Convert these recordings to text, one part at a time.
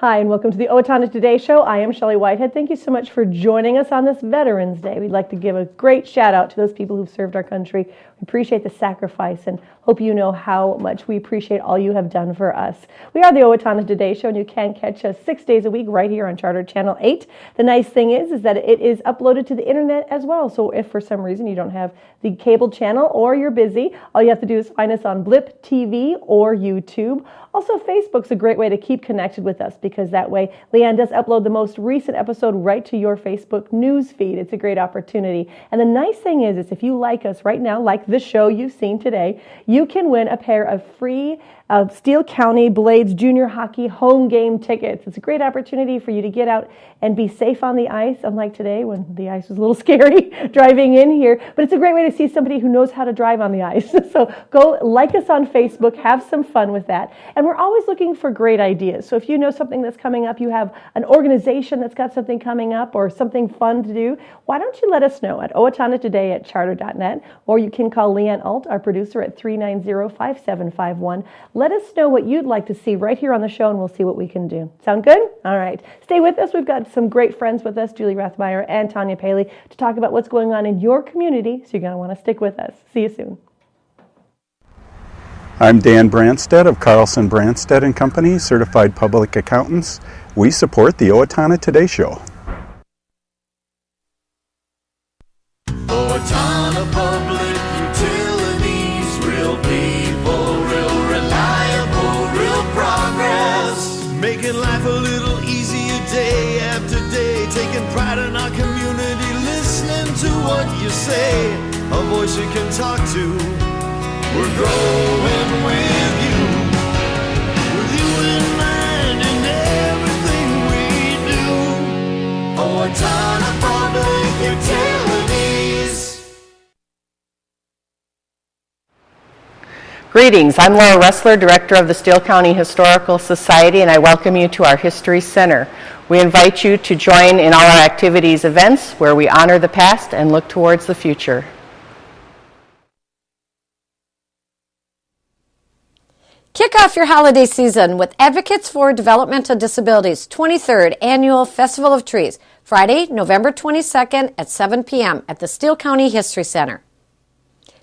Hi, and welcome to the Owatonna Today Show. I am Shelley Whitehead. Thank you so much for joining us on this Veterans Day. We'd like to give a great shout out to those people who've served our country. We appreciate the sacrifice and hope you know how much we appreciate all you have done for us. We are the Owatonna Today Show, and you can catch us 6 days a week right here on Charter Channel 8. The nice thing is that it is uploaded to the internet as well. So if for some reason you don't have the cable channel or you're busy, all you have to do is find us on Blip TV or YouTube. Also, Facebook's a great way to keep connected with us because that way Leanne does upload the most recent episode right to your Facebook news feed. It's a great opportunity. And the nice thing is if you like us right now, like the show you've seen today, you can win a pair of free Steele County Blades Junior Hockey home game tickets. It's a great opportunity for you to get out and be safe on the ice, unlike today when the ice was a little scary driving in here. But it's a great way to see somebody who knows how to drive on the ice. So go like us on Facebook, have some fun with that. And we're always looking for great ideas. So if you know something that's coming up, you have an organization that's got something coming up or something fun to do, why don't you let us know at owatonnatoday@charter.net, or you can call Leanne Alt, our producer, at 390-5751. Let us know what you'd like to see right here on the show, and we'll see what we can do. Sound good? All right. Stay with us. We've got some great friends with us, Julie Rethmeier and Tanya Paley, to talk about what's going on in your community, so you're going to want to stick with us. See you soon. I'm Dan Branstead of Carlson Branstead & Company, Certified Public Accountants. We support the Owatonna Today Show. Owatonna Public Utilities, real people, real reliable, real progress. Making life a little easier day after day, taking pride in our community, listening to what you say, a voice you can talk to. We're growing with you in mind in everything we do. Owatonna Public Utilities. Greetings, I'm Laura Ressler, Director of the Steele County Historical Society, and I welcome you to our History Center. We invite you to join in all our activities events where we honor the past and look towards the future. Kick off your holiday season with Advocates for Developmental Disabilities 23rd Annual Festival of Trees, Friday, November 22nd at 7 p.m. at the Steele County History Center.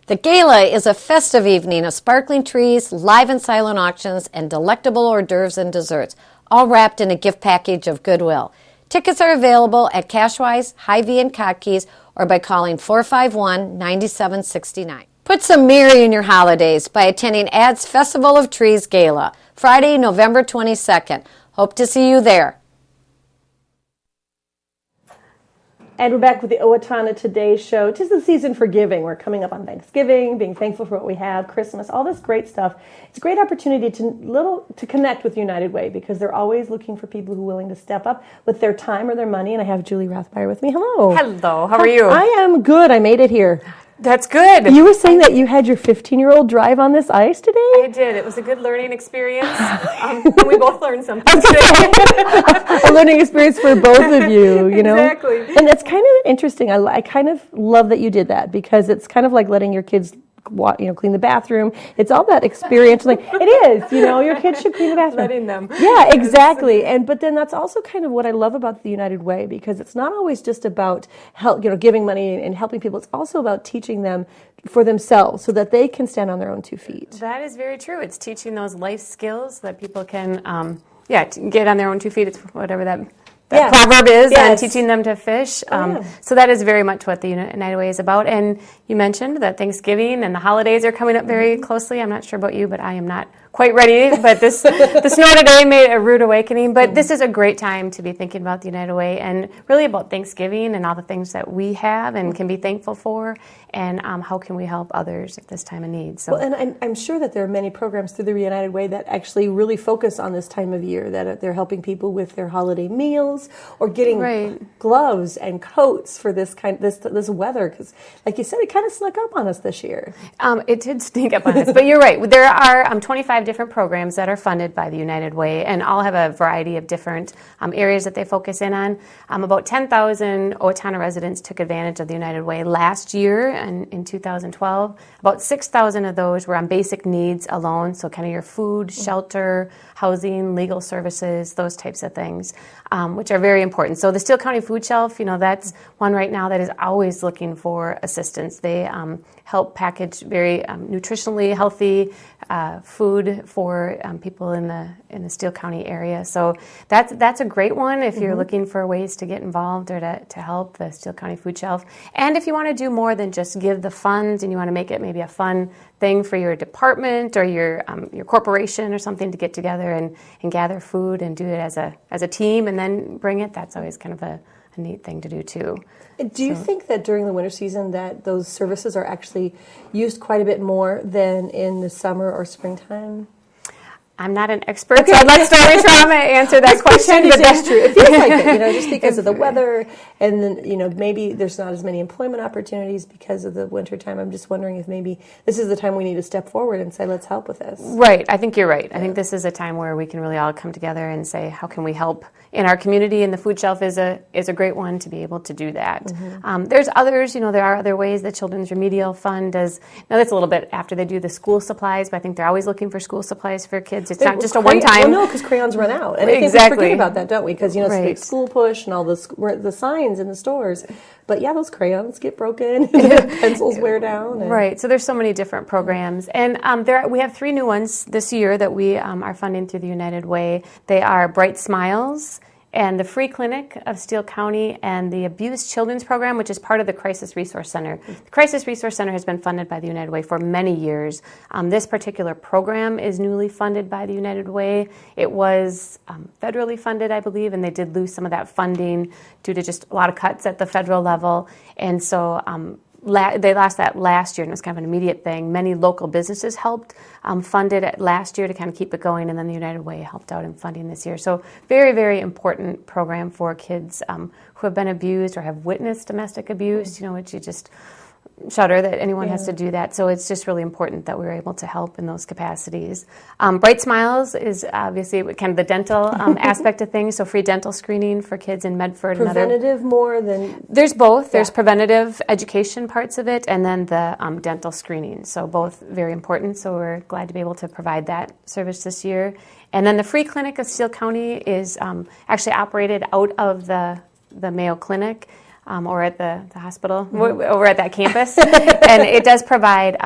The gala is a festive evening of sparkling trees, live and silent auctions, and delectable hors d'oeuvres and desserts, all wrapped in a gift package of goodwill. Tickets are available at Cashwise, Hy-Vee, and Kotke's, or by calling 451-9769. Put some merry in your holidays by attending AD's Festival of Trees Gala, Friday, November 22nd. Hope to see you there. And we're back with the Owatonna Today Show. 'Tis the season for giving. We're coming up on Thanksgiving, being thankful for what we have, Christmas, all this great stuff. It's a great opportunity to connect with United Way because they're always looking for people who are willing to step up with their time or their money. And I have Julie Rethmeier with me. Hello. Hello. How are you? I am good. I made it here. That's good. You were saying that you had your 15-year-old drive on this ice today? I did. It was a good learning experience. And we both learned something today. A learning experience for both of you, you know? Exactly. And that's kind of interesting. I kind of love that you did that because it's kind of like letting your kids clean the bathroom. It's all that experience. Like it is, your kids should clean the bathroom. Letting them. Yeah, exactly. But then that's also kind of what I love about the United Way because it's not always just about help, giving money and helping people. It's also about teaching them for themselves so that they can stand on their own 2 feet. That is very true. It's teaching those life skills that people can, get on their own 2 feet. It's whatever that proverb is, and teaching them to fish. So that is very much what the United Way is about. And you mentioned that Thanksgiving and the holidays are coming up very closely. I'm not sure about you, but I am not quite ready. But the snow today made a rude awakening. But this is a great time to be thinking about the United Way and really about Thanksgiving and all the things that we have and can be thankful for, and how can we help others at this time of need. So, well, and I'm sure that there are many programs through the United Way that actually really focus on this time of year, that they're helping people with their holiday meals, clothes or getting gloves and coats for this weather? Because, like you said, it kind of snuck up on us this year. It did sneak up on us, but you're right. There are 25 different programs that are funded by the United Way, and all have a variety of different areas that they focus in on. About 10,000 Owatonna residents took advantage of the United Way last year, and in 2012, about 6,000 of those were on basic needs alone, so kind of your food, shelter, housing, legal services, those types of things, which are very important. So the Steele County Food Shelf, that's one right now that is always looking for assistance. They help package very nutritionally healthy food for people in the Steele County area. So that's a great one if you're looking for ways to get involved or to help the Steele County Food Shelf. And if you want to do more than just give the funds and you want to make it maybe a fun thing for your department or your corporation or something to get together and gather food and do it as a team and then bring it, that's always kind of a neat thing to do too. Do you think that during the winter season that those services are actually used quite a bit more than in the summer or springtime? I'm not an expert, so I'd let Story Trauma answer that question. But that's true. It feels like it, just because of the weather, and then maybe there's not as many employment opportunities because of the winter time. I'm just wondering if maybe this is the time we need to step forward and say, let's help with this. Right. I think you're right. I think this is a time where we can really all come together and say, how can we help in our community? And the food shelf is a great one to be able to do that. There's others. There are other ways. The Children's Remedial Fund does. Now that's a little bit after they do the school supplies, but I think they're always looking for school supplies for kids. It's not just a one-time. Well, no, because crayons run out. And I think we forget about that, don't we? Because, it's a big school push and all the signs in the stores. But, those crayons get broken, pencils wear down. Right. So there's so many different programs. And we have 3 new ones this year that we are funding through the United Way. They are Bright Smiles, and the Free Clinic of Steele County, and the Abused Children's Program, which is part of the Crisis Resource Center. The Crisis Resource Center has been funded by the United Way for many years. This particular program is newly funded by the United Way. It was federally funded, I believe, and they did lose some of that funding due to just a lot of cuts at the federal level. And so they lost that last year, and it was kind of an immediate thing. Many local businesses helped fund it last year to kind of keep it going, and then the United Way helped out in funding this year. So very, very important program for kids who have been abused or have witnessed domestic abuse, which you just shudder that anyone has to do that. So it's just really important that we were able to help in those capacities. Bright Smiles is obviously kind of the dental aspect of things, so free dental screening for kids in Medford. Preventative more than... There's both. There's preventative education parts of it, and then the dental screening. So both very important, so we're glad to be able to provide that service this year. And then the Free Clinic of Steele County is actually operated out of the Mayo Clinic, or at the hospital, over at that campus. And it does provide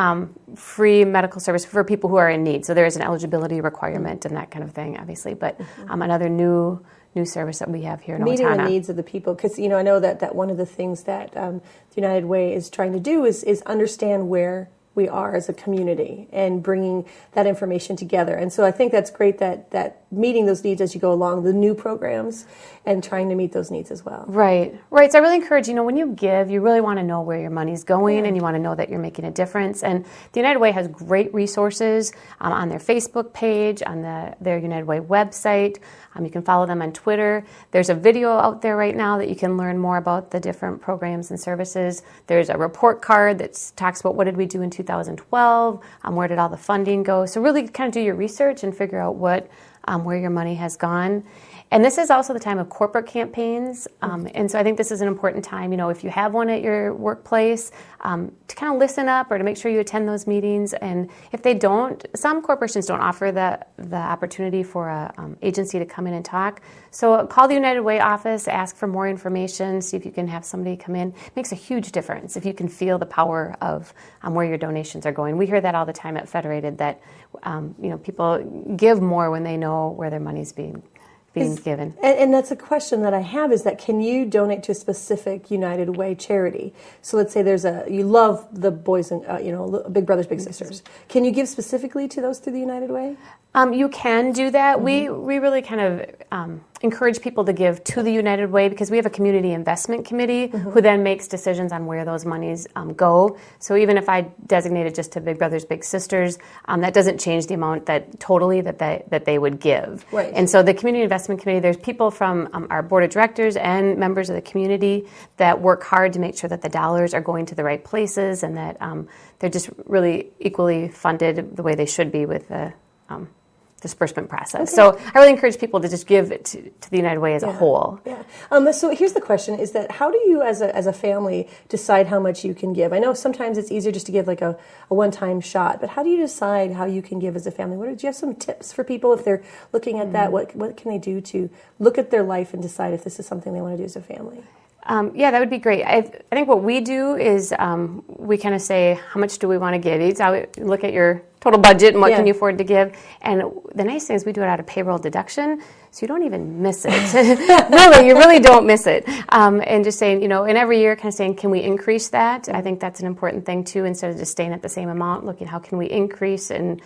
free medical service for people who are in need. So there is an eligibility requirement and that kind of thing, obviously. But another new service that we have here in Owatonna. Meeting the needs of the people. Because, I know that one of the things that the United Way is trying to do is understand where we are as a community and bringing that information together. And so I think that's great that meeting those needs as you go along, the new programs, and trying to meet those needs as well. Right. So I really encourage, when you give, you really want to know where your money's going and you want to know that you're making a difference. And the United Way has great resources on their Facebook page, on their United Way website. You can follow them on Twitter. There's a video out there right now that you can learn more about the different programs and services. There's a report card that talks about what did we do in 2012, where did all the funding go. So really kind of do your research and figure out where your money has gone. And this is also the time of corporate campaigns, and so I think this is an important time, if you have one at your workplace, to kind of listen up or to make sure you attend those meetings. And if they don't, some corporations don't offer the opportunity for an agency to come in and talk. So call the United Way office, ask for more information, see if you can have somebody come in. It makes a huge difference if you can feel the power of where your donations are going. We hear that all the time at Federated, that people give more when they know where their money's being given. And that's a question that I have, is that can you donate to a specific United Way charity? So let's say you love the boys and, Big Brothers Big Sisters. Can you give specifically to those through the United Way? You can do that. We really kind of encourage people to give to the United Way because we have a community investment committee who then makes decisions on where those monies go. So even if I designate it just to Big Brothers Big Sisters, that doesn't change the amount that they would give. Right. And so the community investment committee, there's people from our board of directors and members of the community that work hard to make sure that the dollars are going to the right places and that they're just really equally funded the way they should be with the disbursement process. Okay. So I really encourage people to just give it to the United Way as a whole. Yeah. So here's the question: is that how do you, as a family, decide how much you can give? I know sometimes it's easier just to give like a one-time shot, but how do you decide how you can give as a family? Do you have some tips for people if they're looking at that? What can they do to look at their life and decide if this is something they want to do as a family? Yeah, that would be great. I think what we do is we kind of say, how much do we want to give? You look at your total budget and what can you afford to give. And the nice thing is we do it out of payroll deduction, so you don't even miss it. Really, you really don't miss it. And just saying, and every year kind of saying, can we increase that? I think that's an important thing too, instead of just staying at the same amount, looking how can we increase and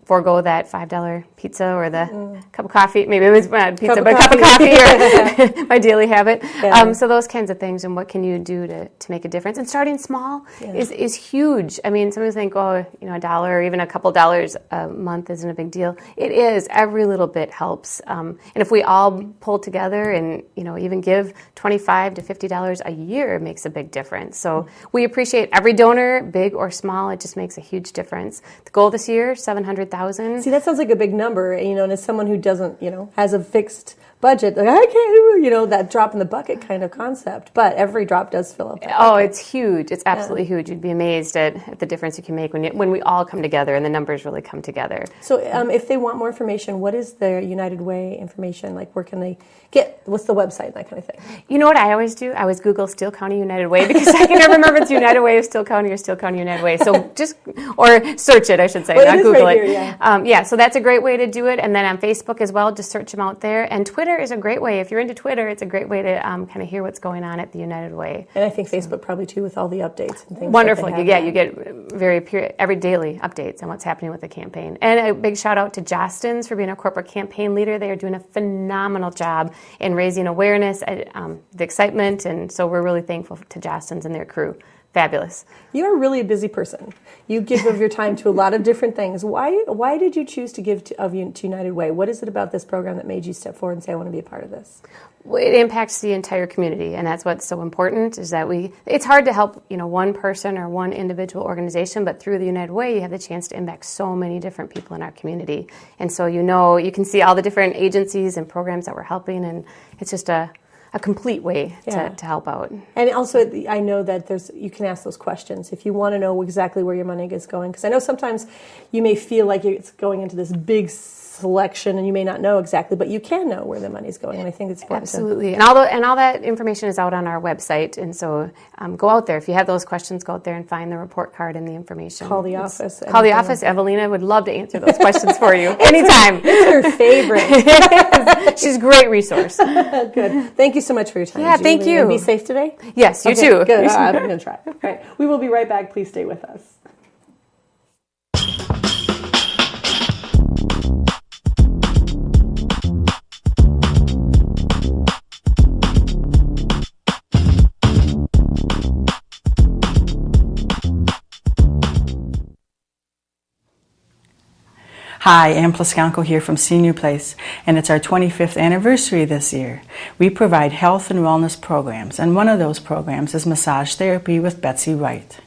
forego that $5 pizza or the cup of coffee. Maybe it was not pizza, but a cup of coffee or my daily habit. Yeah. So those kinds of things, and what can you do to make a difference? And starting small is huge. I mean, some people think, $1 or even a couple dollars a month isn't a big deal. It is. Every little bit helps. And if we all pull together and even give $25 to $50 a year, it makes a big difference. So we appreciate every donor, big or small. It just makes a huge difference. The goal this year, $700,000. See, that sounds like a big number, and as someone who doesn't, has a fixed budget, like I can't, that drop in the bucket kind of concept. But every drop does fill up. Oh, it's huge. It's absolutely huge. You'd be amazed at the difference you can make when we all come together and the numbers really come together. So if they want more information, what is the United Way information? Like, where can they get, what's the website and that kind of thing? You know what I always do? I always Google Steele County United Way because I can never remember if it's United Way of Steele County or Steele County United Way. So or search it, I should say, not Google right it. Here, so that's a great way to do it. And then on Facebook as well, just search them out there. And Twitter is a great way. If you're into Twitter, it's a great way to kind of hear what's going on at the United Way. And I think Facebook probably too, with all the updates and things. Wonderful. You get every daily updates on what's happening with the campaign. And a big shout out to Jostens for being a corporate campaign leader. They are doing a phenomenal job in raising awareness, the excitement, and so we're really thankful to Jostens and their crew. Fabulous. You're really a busy person. You give of your time to a lot of different things. Why did you choose to give to United Way? What is it about this program that made you step forward and say, I want to be a part of this? Well, it impacts the entire community, and that's what's so important, is that it's hard to help, one person or one individual organization, but through the United Way, you have the chance to impact so many different people in our community. And so, you can see all the different agencies and programs that we're helping, and it's just a complete way to help out. And also, I know that you can ask those questions if you want to know exactly where your money is going. Because I know sometimes you may feel like it's going into this big selection and you may not know exactly, but you can know where the money's going. And I think it's important. Absolutely. And all that information is out on our website. And so go out there. If you have those questions, go out there and find the report card and the information. Call the office. Evelina would love to answer those questions for you anytime. It's her favorite. She's a great resource. Good. Thank you so much for your time. Yeah, Julie. thank you. And be safe today. Yes, you too. Good. I'm going to try. All right. We will be right back. Please stay with us. Hi, Ann Plaskanko here from Senior Place, and it's our 25th anniversary this year. We provide health and wellness programs, and one of those programs is massage therapy with Betsy Wright.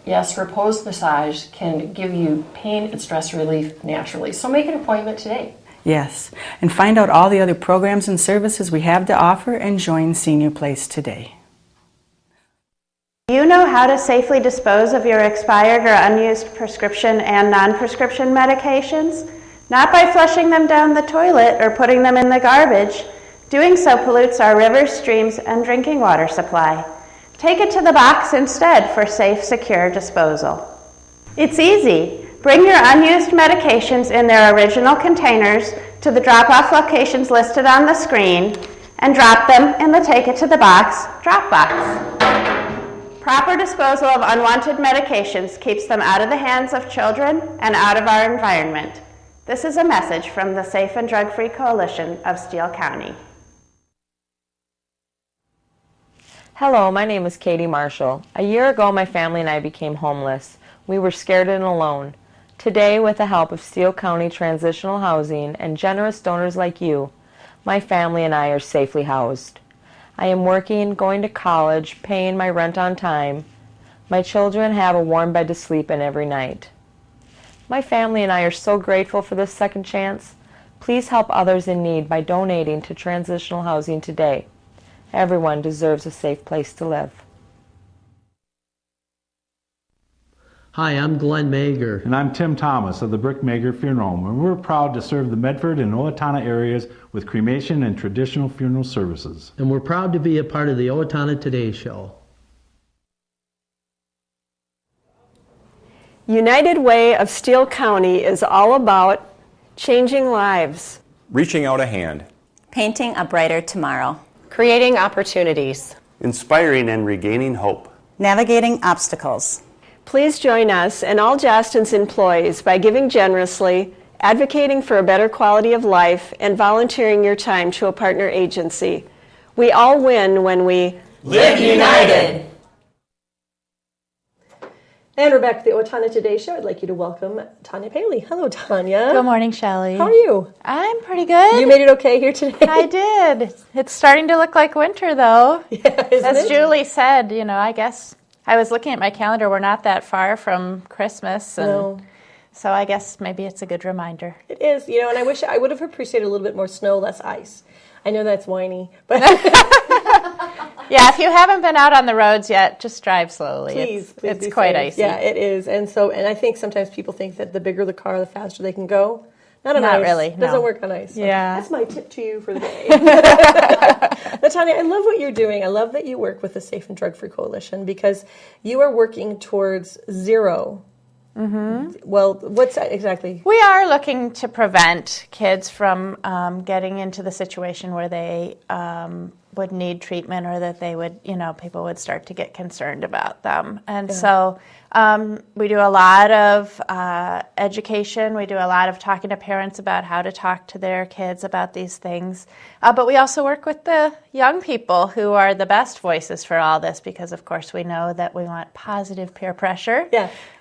Yes, Repose Massage can give you pain and stress relief naturally, so make an appointment today. Yes, and find out all the other programs and services we have to offer and join Senior Place today. Do you know how to safely dispose of your expired or unused prescription and non-prescription medications? Not by flushing them down the toilet or putting them in the garbage. Doing so pollutes our rivers, streams, and drinking water supply. Take it to the box instead for safe, secure disposal. It's easy. Bring your unused medications in their original containers to the drop-off locations listed on the screen and drop them in the Take It to the Box drop box. Proper disposal of unwanted medications keeps them out of the hands of children and out of our environment. This is a message from the Safe and Drug-Free Coalition of Steele County. Hello, my name is Katie Marshall. A year ago, my family and I became homeless. We were scared and alone. Today, with the help of Steele County Transitional Housing and generous donors like you, my family and I are safely housed. I am working, going to college, paying my rent on time. My children have a warm bed to sleep in every night. My family and I are so grateful for this second chance. Please help others in need by donating to transitional housing today. Everyone deserves a safe place to live. Hi, I'm Glenn Mager. And I'm Tim Thomas of the Brick Mager Funeral Home, and we're proud to serve the Medford and Owatonna areas with cremation and traditional funeral services. And we're proud to be a part of the Owatonna Today Show. United Way of Steele County is all about changing lives, reaching out a hand, painting a brighter tomorrow, creating opportunities, inspiring and regaining hope, navigating obstacles. Please join us and all Jostens employees by giving generously, advocating for a better quality of life, and volunteering your time to a partner agency. We all win when we live united. And we're back to the Owatonna Today Show. I'd like you to welcome Tanya Paley. Hello, Tanya. Good morning, Shelley. How are you? I'm pretty good. You made it okay here today? I did. It's starting to look like winter, though. Yeah, as Julie said, I guess I was looking at my calendar. We're not that far from Christmas. And so I guess maybe it's a good reminder. It is, and I wish I would have appreciated a little bit more snow, less ice. I know that's whiny, but... Yeah, if you haven't been out on the roads yet, just drive slowly. Please it's quite icy. Yeah, it is. And I think sometimes people think that the bigger the car, the faster they can go. Not really. It doesn't work on ice. So yeah. That's my tip to you for the day. Now, Tanya, I love what you're doing. I love that you work with the Safe and Drug-Free Coalition because you are working towards zero. Mm-hmm. Well, what's that exactly? We are looking to prevent kids from getting into the situation where they would need treatment or that they would, people would start to get concerned about them. And so we do a lot of education. We do a lot of talking to parents about how to talk to their kids about these things. But we also work with the young people who are the best voices for all this because, of course, we know that we want positive peer pressure,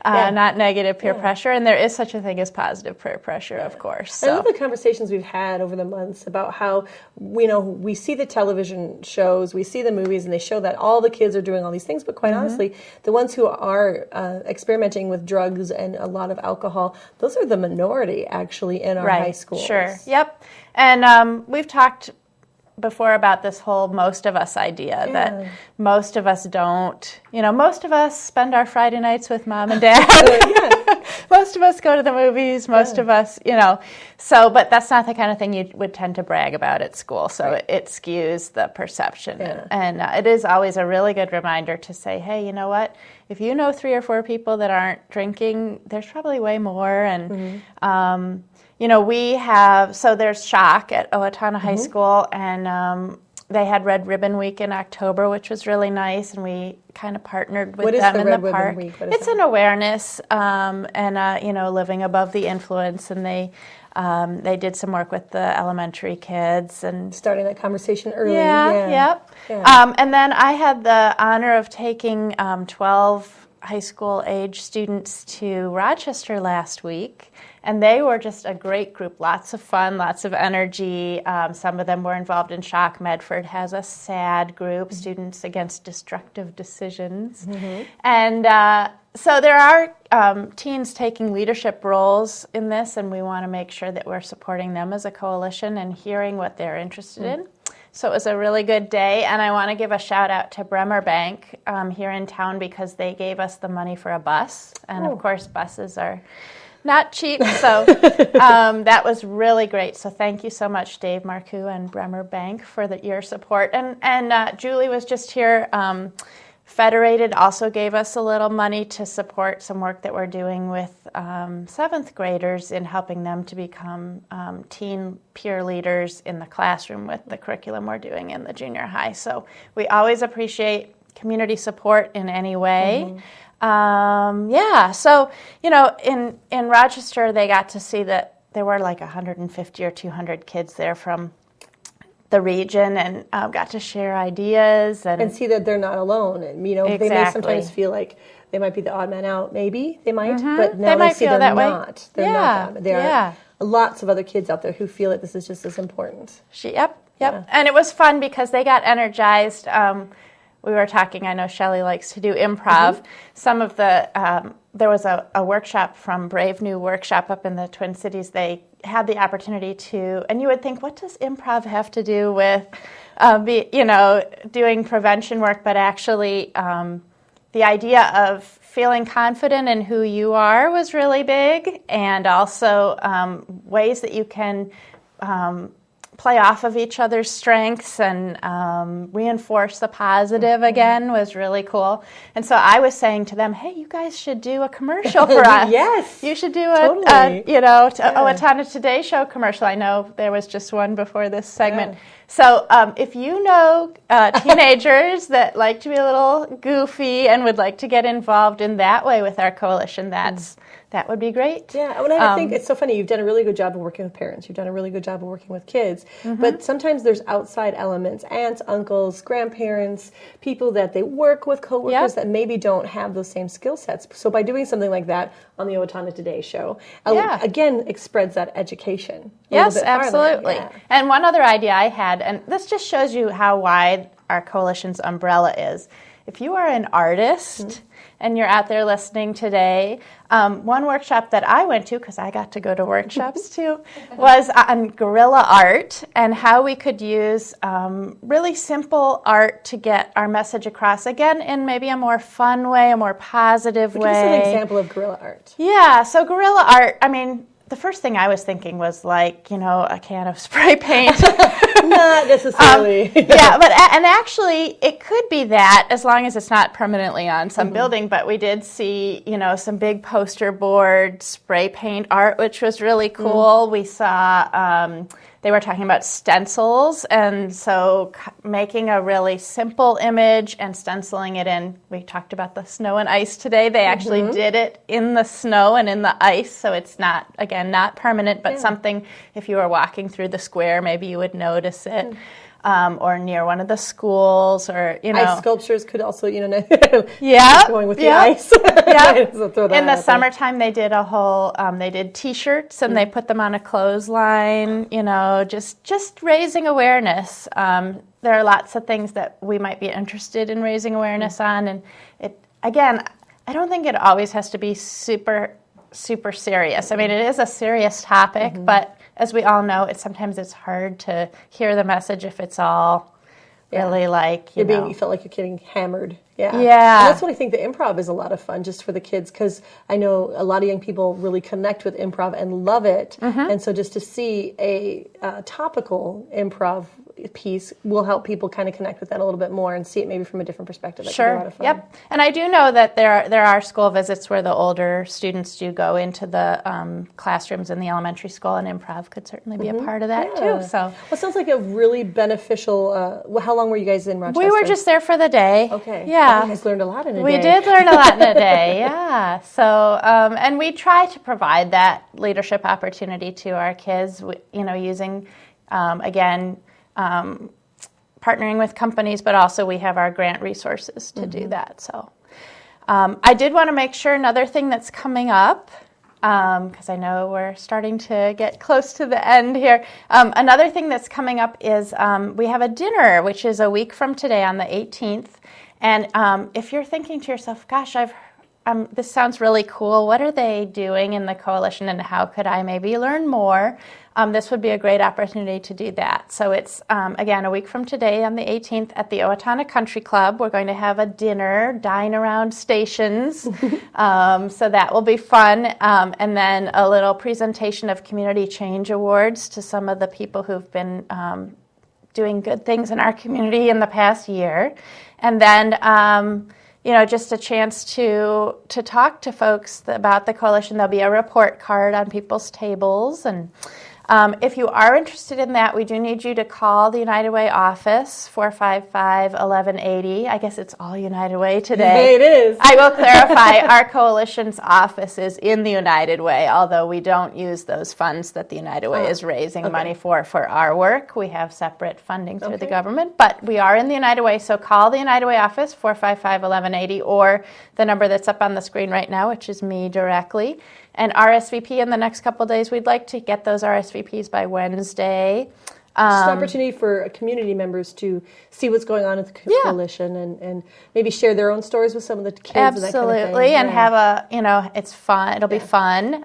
not negative peer pressure. And there is such a thing as positive peer pressure, of course. So. I love the conversations we've had over the months about how, we see the television shows, we see the movies, and they show that all the kids are doing all these things. But quite honestly, the ones who are experimenting with drugs and a lot of alcohol, those are the minority, actually, in our high schools. Sure, yep. And we've talked before about this whole most of us idea that most of us don't, most of us spend our Friday nights with mom and dad. Most of us go to the movies, most of us, but that's not the kind of thing you would tend to brag about at school. So it skews the perception. And it is always a really good reminder to say, hey, you know what? If you know 3 or 4 people that aren't drinking, there's probably way more. And, there's Shock at Owatonna High School, and they had Red Ribbon Week in October, which was really nice, and we kind of partnered with them in the park. It's an awareness and living above the influence, and they did some work with the elementary kids and starting that conversation early. Yep. And then I had the honor of taking 12 high school age students to Rochester last week. And they were just a great group, lots of fun, lots of energy. Some of them were involved in Shock. Medford has a SAD group, Students Against Destructive Decisions. And so there are teens taking leadership roles in this, and we want to make sure that we're supporting them as a coalition and hearing what they're interested in. So it was a really good day, and I want to give a shout out to Bremer Bank here in town because they gave us the money for a bus. And of course, buses are not cheap, so that was really great. So thank you so much, Dave Marcoux and Bremer Bank, for your support. And Julie was just here. Federated also gave us a little money to support some work that we're doing with 7th graders in helping them to become teen peer leaders in the classroom with the curriculum we're doing in the junior high. So we always appreciate community support in any way. So, in Rochester, they got to see that there were like 150 or 200 kids there from the region, and got to share ideas and see that they're not alone. And Exactly. They may sometimes feel like they might be the odd man out. Maybe they might, Mhm. but now They they might see feel they're that way. not. They're not that. There Yeah. are lots of other kids out there who feel that this is just as important. Yep. And it was fun because they got energized. We were talking, I know Shelley likes to do improv. Some of the, there was a workshop from Brave New Workshop up in the Twin Cities. They had the opportunity to, and you would think, what does improv have to do with, doing prevention work? But actually, the idea of feeling confident in who you are was really big, and also ways that you can play off of each other's strengths and reinforce the positive again was really cool. And so I was saying to them, hey, you guys should do a commercial for us. Yes. You should do Totally. Owatonna Today Show commercial. I know there was just one before this segment. Yeah. So if you know teenagers that like to be a little goofy and would like to get involved in that way with our coalition, that would be great. Yeah, I think it's so funny. You've done a really good job of working with parents. You've done a really good job of working with kids. But sometimes there's outside elements, aunts, uncles, grandparents, people that they work with, coworkers that maybe don't have those same skill sets. So by doing something like that on the Owatonna Today Show, again, it spreads that education. Yes, absolutely. Yeah. And one other idea I had, and this just shows you how wide our coalition's umbrella is. If you are an artist and you're out there listening today, one workshop that I went to, because I got to go to workshops too, was on guerrilla art and how we could use really simple art to get our message across, again, in maybe a more fun way, a more positive way. Give us an example of guerrilla art. Yeah, so guerrilla art, I mean, the first thing I was thinking was like, a can of spray paint. Not necessarily. And actually it could be that as long as it's not permanently on some building, but we did see, some big poster board spray paint art, which was really cool. We saw, they were talking about stencils, and so making a really simple image and stenciling it in. We talked about the snow and ice today. They actually did it in the snow and in the ice, so it's not permanent, but something, if you were walking through the square, maybe you would notice it. Or near one of the schools, or ice sculptures could also, going with the ice. So in the summertime, they did a whole. They did T-shirts and they put them on a clothesline. Just raising awareness. There are lots of things that we might be interested in raising awareness on, and I don't think it always has to be super serious. I mean, it is a serious topic, but as we all know, sometimes it's hard to hear the message if it's all really like, you felt like you're getting hammered. Yeah. Yeah. And that's what I think the improv is a lot of fun just for the kids, because I know a lot of young people really connect with improv and love it. And so just to see a topical improv piece will help people kind of connect with that a little bit more and see it maybe from a different perspective. That sure. Can be a lot of fun. Yep. And I do know that there are school visits where the older students do go into the classrooms in the elementary school, and improv could certainly be a part of that too. So it sounds like a really beneficial. How long were you guys in Rochester? We were just there for the day. Okay. Yeah. You guys learned a lot in a day. We did learn a lot in a day. Yeah. So and we try to provide that leadership opportunity to our kids. Using partnering with companies, but also we have our grant resources to do that. So I did want to make sure another thing that's coming up, because I know we're starting to get close to the end here. Another thing that's coming up is we have a dinner, which is a week from today on the 18th. And if you're thinking to yourself, gosh, this sounds really cool. What are they doing in the coalition, and how could I maybe learn more? This would be a great opportunity to do that. So it's, again, a week from today on the 18th at the Owatonna Country Club. We're going to have a dinner, dine around stations. So that will be fun. And then a little presentation of Community Change Awards to some of the people who've been doing good things in our community in the past year. And then just a chance to talk to folks about the coalition. There'll be a report card on people's tables, and If you are interested in that, we do need you to call the United Way office, 455-1180. I guess it's all United Way today. It is. I will clarify, our coalition's office is in the United Way, although we don't use those funds that the United Way is raising money for our work. We have separate funding through the government, but we are in the United Way, so call the United Way office, 455-1180, or the number that's up on the screen right now, which is me directly. And RSVP in the next couple of days. We'd like to get those RSVPs by Wednesday. Just an opportunity for community members to see what's going on at the coalition and maybe share their own stories with some of the kids. Absolutely, and that kind of thing. And have it's fun. It'll be fun.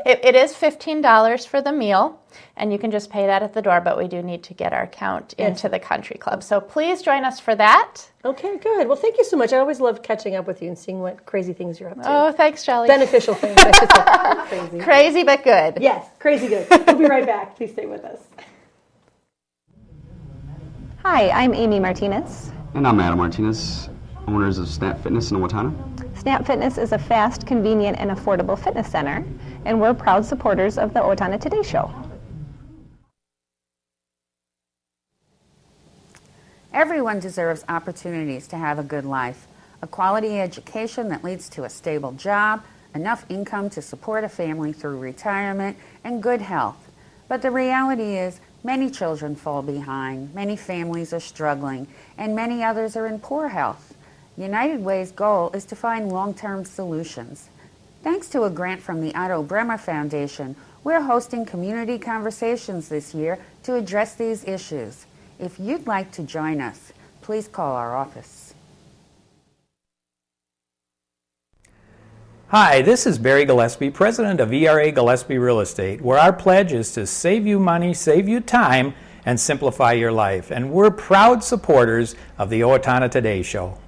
It is $15 for the meal, and you can just pay that at the door, but we do need to get our count into the country club. So please join us for that. Okay, good. Well, thank you so much. I always love catching up with you and seeing what crazy things you're up to. Oh, thanks, Shelley. Beneficial things, I should say. Crazy. Crazy but good. Yes, crazy good. We'll be right back. Please stay with us. Hi, I'm Amy Martinez. And I'm Adam Martinez, owners of Snap Fitness in Owatonna. Snap Fitness is a fast, convenient, and affordable fitness center, and we're proud supporters of the Owatonna Today Show. Everyone deserves opportunities to have a good life, a quality education that leads to a stable job, enough income to support a family through retirement, and good health. But the reality is, many children fall behind, many families are struggling, and many others are in poor health. United Way's goal is to find long-term solutions. Thanks to a grant from the Otto Bremer Foundation, we're hosting community conversations this year to address these issues. If you'd like to join us, please call our office. Hi, this is Barry Gillespie, president of ERA Gillespie Real Estate, where our pledge is to save you money, save you time, and simplify your life. And we're proud supporters of the Owatonna Today Show.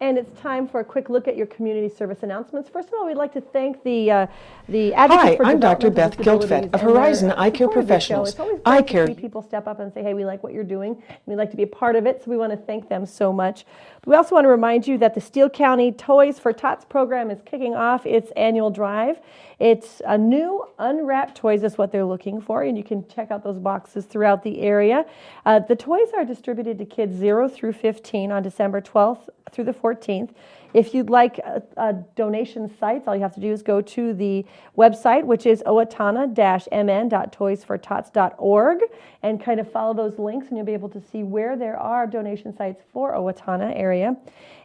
And it's time for a quick look at your community service announcements. First of all, we'd like to thank the Advocates Hi, for I'm Dr. Developmental Beth Giltfett Disabilities of and their Horizon Eye Care support of the show. Professionals. It's always Eye great care. to see people step up and say, hey, we like what you're doing, and we'd like to be a part of it, so we want to thank them so much. But we also want to remind you that the Steele County Toys for Tots program is kicking off its annual drive. It's a new unwrapped toys is what they're looking for, and you can check out those boxes throughout the area. The toys are distributed to kids 0 through 15 on December 12th through the 14th. If you'd like donation sites, all you have to do is go to the website, which is owatonna-mn.toysfortots.org, and kind of follow those links, and you'll be able to see where there are donation sites for Owatonna area.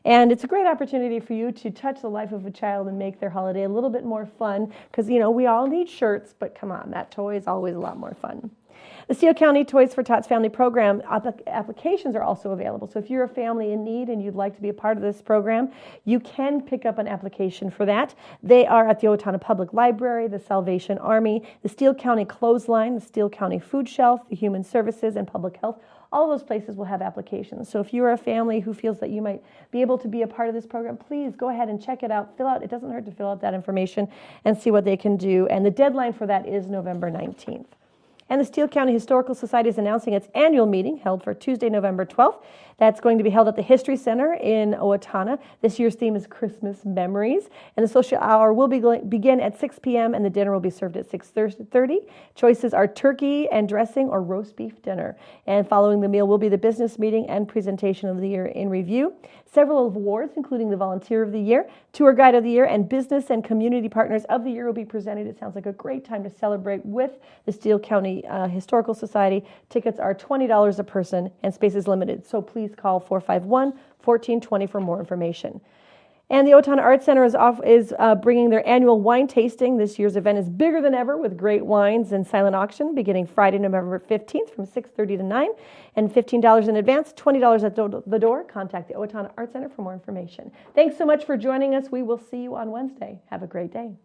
And it's a great opportunity for you to touch the life of a child and make their holiday a little bit more fun, because, you know, we all need shirts, but come on, that toy is always a lot more fun. The Steele County Toys for Tots Family Program applications are also available. So if you're a family in need and you'd like to be a part of this program, you can pick up an application for that. They are at the Owatonna Public Library, the Salvation Army, the Steele County Clothesline, the Steele County Food Shelf, the Human Services, and Public Health. All those places will have applications. So if you're a family who feels that you might be able to be a part of this program, please go ahead and check it out. It doesn't hurt to fill out that information and see what they can do. And the deadline for that is November 19th. And the Steele County Historical Society is announcing its annual meeting held for Tuesday, November 12th. That's going to be held at the History Center in Owatonna. This year's theme is Christmas Memories. And the social hour will begin at 6 p.m. and the dinner will be served at 6:30. Choices are turkey and dressing or roast beef dinner. And following the meal will be the business meeting and presentation of the year in review. Several awards, including the Volunteer of the Year, Tour Guide of the Year, and Business and Community Partners of the Year will be presented. It sounds like a great time to celebrate with the Steele County Historical Society. Tickets are $20 a person and space is limited. So please call 451-1420 for more information. And the Owatonna Arts Center is bringing their annual wine tasting. This year's event is bigger than ever with great wines and silent auction beginning Friday, November 15th from 6:30 to 9. And $15 in advance, $20 at the door. Contact the Owatonna Arts Center for more information. Thanks so much for joining us. We will see you on Wednesday. Have a great day.